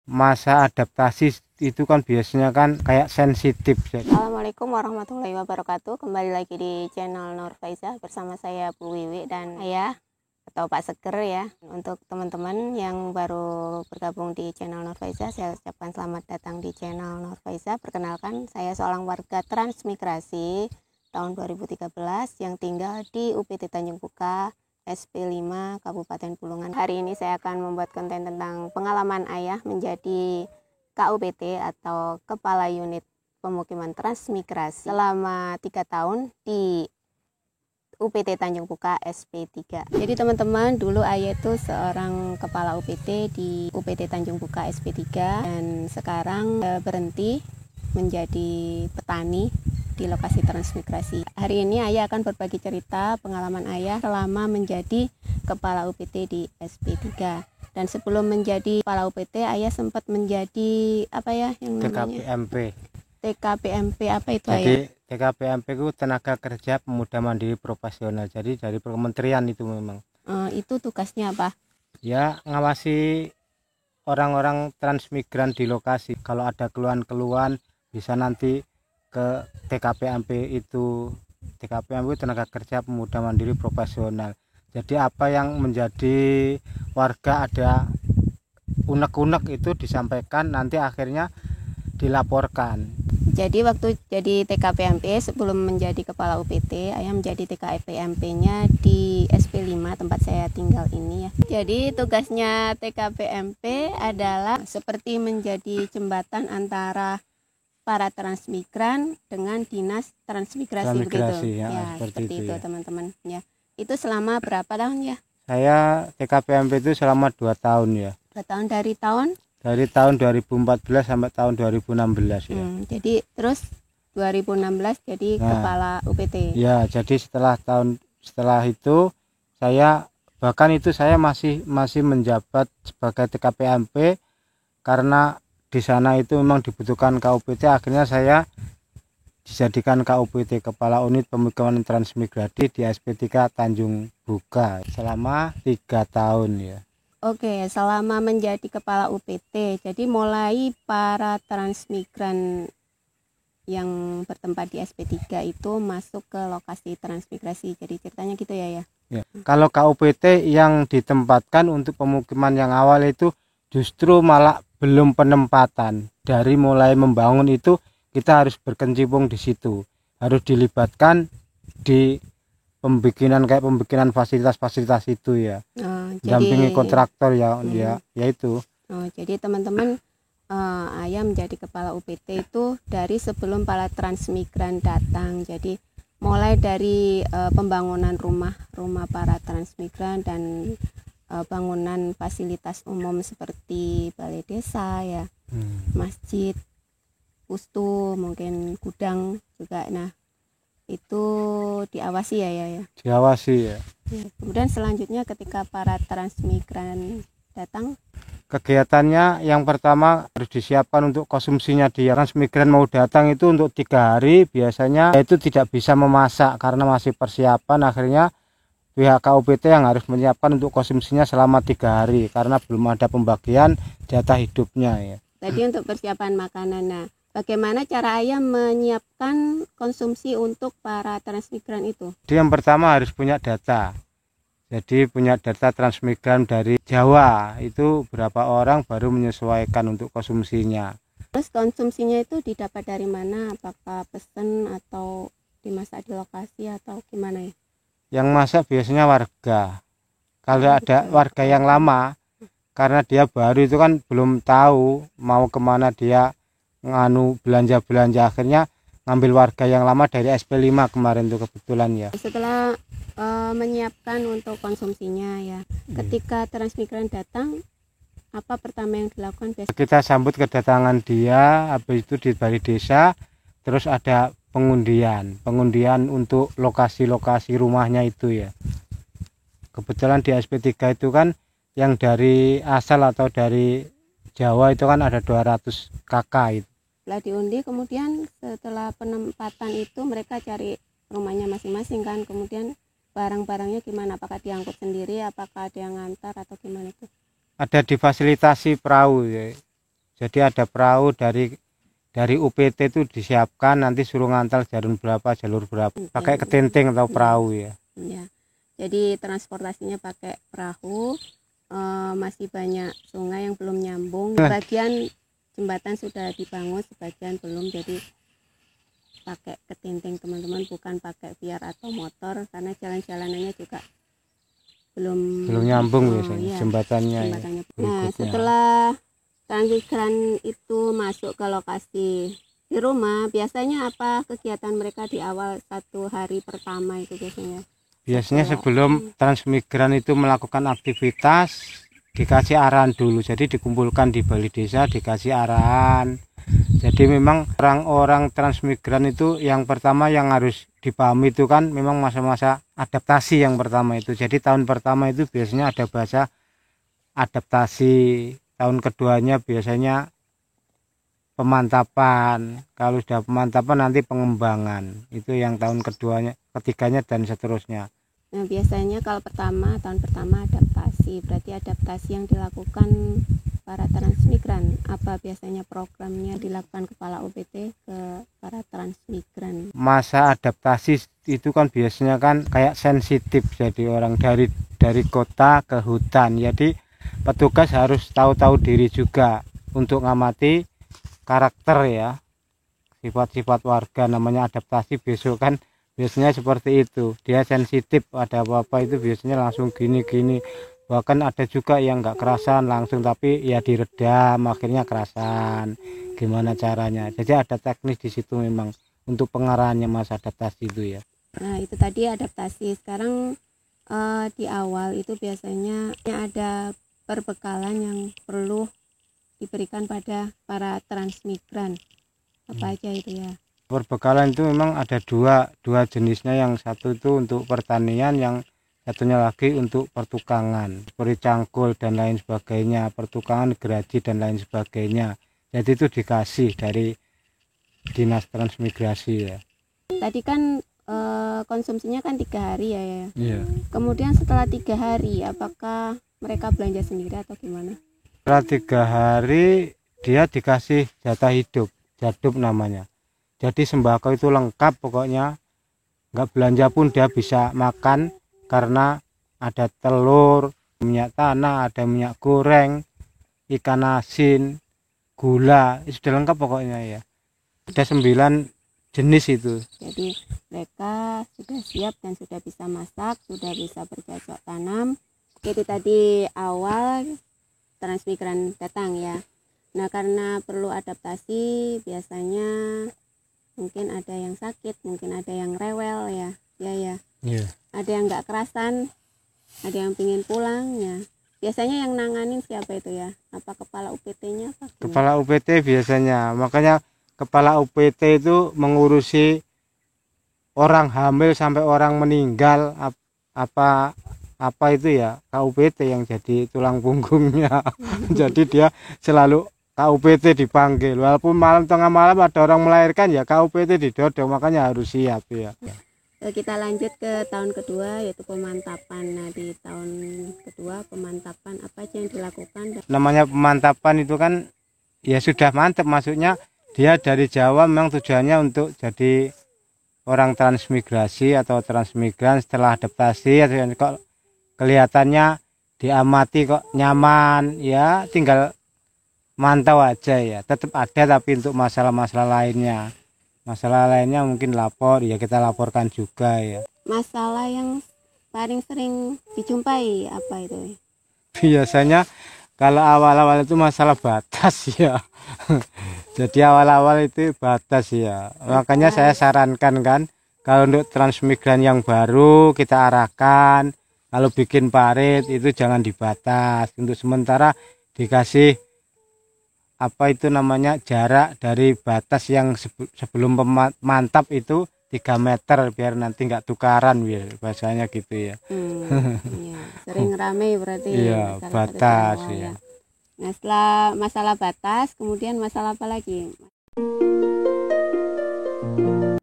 masa adaptasi itu kan biasanya kan kayak sensitif. Assalamualaikum warahmatullahi wabarakatuh. Kembali lagi di channel Nur Faiza bersama saya Bu Wiwi dan Ayah atau Pak Seger ya. Untuk teman-teman yang baru bergabung di channel Nur Faiza, saya ucapkan selamat datang di channel Nur Faiza. Perkenalkan, saya seorang warga transmigrasi tahun 2013 yang tinggal di UPT Tanjung Puka, SP5 Kabupaten Bulungan. Hari ini saya akan membuat konten tentang pengalaman Ayah menjadi KUPT atau Kepala Unit Pemukiman Transmigrasi selama 3 tahun di UPT Tanjung Puka SP3. Jadi teman-teman, dulu Ayah itu seorang kepala UPT di UPT Tanjung Puka SP3 dan sekarang berhenti menjadi petani di lokasi transmigrasi. Hari ini Ayah akan berbagi cerita pengalaman Ayah selama menjadi kepala UPT di SP3. Dan sebelum menjadi kepala UPT, Ayah sempat menjadi apa ya yang namanya? TKPMP. TKPMP apa itu Jadi Ayah? TKPMP itu tenaga kerja pemuda mandiri profesional. Jadi dari kementerian itu memang. Itu tugasnya apa? Ya, ngawasi orang-orang transmigran di lokasi. Kalau ada keluhan-keluhan bisa nanti ke TKPMP itu. TKPMP itu tenaga kerja pemuda mandiri profesional. Jadi apa yang menjadi warga ada unek-unek itu disampaikan, nanti akhirnya dilaporkan. Jadi waktu jadi TKPMP sebelum menjadi kepala UPT, Ayah menjadi TKPMP-nya di SP5 tempat saya tinggal ini ya. Jadi tugasnya TKPMP adalah seperti menjadi jembatan antara para transmigran dengan dinas transmigrasi begitu. Ya, seperti itu ya. Teman-teman ya. Itu selama berapa tahun ya? Saya TKPMP itu selama 2 tahun ya. 2 tahun dari tahun? Dari tahun 2014 sampai tahun 2016 ya. Jadi terus 2016 jadi kepala UPT. Ya, jadi setelah itu saya masih menjabat sebagai TKPMP karena di sana itu memang dibutuhkan KUPT. Akhirnya saya dijadikan KUPT Kepala Unit Pemukiman Transmigrasi di SP3 Tanjung Puka selama 3 tahun ya. Oke, selama menjadi kepala UPT, jadi mulai para transmigran yang bertempat di SP3 itu masuk ke lokasi transmigrasi. Jadi ceritanya gitu ya. Kalau KUPT yang ditempatkan untuk pemukiman yang awal itu justru malah belum penempatan. Dari mulai membangun itu kita harus berkecimpung di situ, harus dilibatkan di pembikinan fasilitas-fasilitas itu ya. Dampingi kontraktor ya itu. Jadi teman-teman, Ayah menjadi kepala UPT itu dari sebelum para transmigran datang. Jadi mulai dari pembangunan rumah para transmigran dan bangunan fasilitas umum seperti balai desa ya, masjid, pustu, mungkin gudang juga. Nah, itu diawasi ya. Diawasi ya. Kemudian selanjutnya ketika para transmigran datang, kegiatannya yang pertama harus disiapkan untuk konsumsinya dia. Transmigran mau datang itu untuk 3 hari biasanya itu tidak bisa memasak karena masih persiapan. Akhirnya pihak KUPT yang harus menyiapkan untuk konsumsinya selama 3 hari karena belum ada pembagian jatah hidupnya ya. Tadi untuk persiapan makanan. Nah, bagaimana cara Ayah menyiapkan konsumsi untuk para transmigran itu? Jadi yang pertama harus punya data. Jadi punya data transmigran dari Jawa itu berapa orang, baru menyesuaikan untuk konsumsinya. Terus konsumsinya itu didapat dari mana? Apakah pesen atau dimasak di lokasi atau gimana ya? Yang masak biasanya warga. Kalau ada warga yang lama, karena dia baru itu kan belum tahu mau kemana dia belanja, akhirnya ngambil warga yang lama dari SP5 kemarin tuh kebetulan ya. Setelah menyiapkan untuk konsumsinya ya, ketika transmigran datang, apa pertama yang dilakukan? Kita sambut kedatangan dia, habis itu di balai desa, terus ada pengundian untuk lokasi-lokasi rumahnya itu ya. Kebetulan di SP3 itu kan yang dari asal atau dari Jawa itu kan ada 200 kakak itu. Setelah diundi, kemudian setelah penempatan itu mereka cari rumahnya masing-masing kan, kemudian barang-barangnya gimana? Apakah diangkut sendiri, apakah ada yang ngantar atau gimana itu? Ada difasilitasi perahu ya. Jadi ada perahu dari UPT itu disiapkan, nanti suruh ngantar jalur berapa, pakai ketinting atau perahu ya. Ya. Jadi transportasinya pakai perahu. Masih banyak sungai yang belum nyambung. Sebagian jembatan sudah dibangun, sebagian belum. Jadi pakai ketinting teman-teman, bukan pakai biar atau motor, karena jalan-jalanannya juga belum nyambung biasanya jembatannya. Ya. Nah, setelah transmigran itu masuk ke lokasi di rumah, biasanya apa kegiatan mereka di awal 1 hari pertama itu biasanya? Biasanya sebelum transmigran itu melakukan aktivitas, dikasih arahan dulu. Jadi dikumpulkan di balai desa, dikasih arahan. Jadi memang orang-orang transmigran itu yang pertama yang harus dipahami itu kan memang masa-masa adaptasi yang pertama itu. Jadi tahun pertama itu biasanya ada bahasa adaptasi, tahun keduanya biasanya pemantapan. Kalau sudah pemantapan nanti pengembangan. Itu yang tahun ketiganya dan seterusnya. Nah, biasanya kalau tahun pertama adaptasi, berarti adaptasi yang dilakukan para transmigran. Apa biasanya programnya dilakukan kepala UPT ke para transmigran? Masa adaptasi itu kan biasanya kan kayak sensitif, jadi orang dari kota ke hutan. Jadi petugas harus tahu diri juga untuk ngamati karakter ya, sifat-sifat warga. Namanya adaptasi besok kan biasanya seperti itu, dia sensitif, ada apa-apa itu biasanya langsung gini, bahkan ada juga yang nggak kerasan langsung, tapi ya diredam akhirnya kerasan. Gimana caranya? Jadi ada teknis di situ memang untuk pengarahannya masa adaptasi itu ya. Nah, itu tadi adaptasi. Sekarang di awal itu biasanya ada perbekalan yang perlu diberikan pada para transmigran. Apa aja itu ya? Perbekalan itu memang ada dua jenisnya, yang satu itu untuk pertanian, yang satunya lagi untuk pertukangan seperti cangkul dan lain sebagainya, pertukangan geraji dan lain sebagainya. Jadi itu dikasih dari dinas transmigrasi ya. Tadi kan konsumsinya kan 3 hari ya. Iya. Kemudian setelah 3 hari apakah mereka belanja sendiri atau gimana? Setelah 3 hari dia dikasih jatah hidup, jadub namanya. Jadi sembako itu lengkap pokoknya, nggak belanja pun dia bisa makan, karena ada telur, minyak tanah, ada minyak goreng, ikan asin, gula, sudah lengkap pokoknya ya. Ada 9 jenis itu. Jadi mereka sudah siap dan sudah bisa masak, sudah bisa bercocok tanam. Itu tadi awal transmigran datang ya. Nah, karena perlu adaptasi, biasanya mungkin ada yang sakit, mungkin ada yang rewel ya. Ya. Yeah. Ada yang nggak kerasan, ada yang pingin pulang ya. Biasanya yang nanganin siapa itu ya? Apa kepala UPT-nya? Kepala UPT biasanya. Makanya kepala UPT itu mengurusi orang hamil sampai orang meninggal, apa itu ya, KUPT yang jadi tulang punggungnya. Jadi dia selalu KUPT dipanggil, walaupun tengah malam ada orang melahirkan ya KUPT didodong, makanya harus siap ya. Kita lanjut ke tahun kedua, yaitu pemantapan. Nah, di tahun kedua pemantapan apa aja yang dilakukan? Namanya pemantapan itu kan ya sudah mantap, maksudnya dia dari Jawa memang tujuannya untuk jadi orang transmigrasi atau transmigran. Setelah adaptasi kok kelihatannya diamati kok nyaman ya, tinggal mantau aja ya. Tetap ada, tapi untuk masalah-masalah lainnya mungkin lapor ya, kita laporkan juga ya. Masalah yang paling sering dijumpai apa itu? Biasanya kalau awal-awal itu masalah batas ya. Jadi awal-awal itu batas ya. Makanya saya sarankan kan, kalau untuk transmigran yang baru kita arahkan, kalau bikin parit itu jangan dibatas. Untuk sementara dikasih apa itu namanya, jarak dari batas yang sebelum mantap itu 3 meter, biar nanti nggak tukaran, biar bahasanya gitu ya. Iya. Sering rame berarti. Iya, batas ya. Nah, setelah masalah batas, kemudian masalah apa lagi?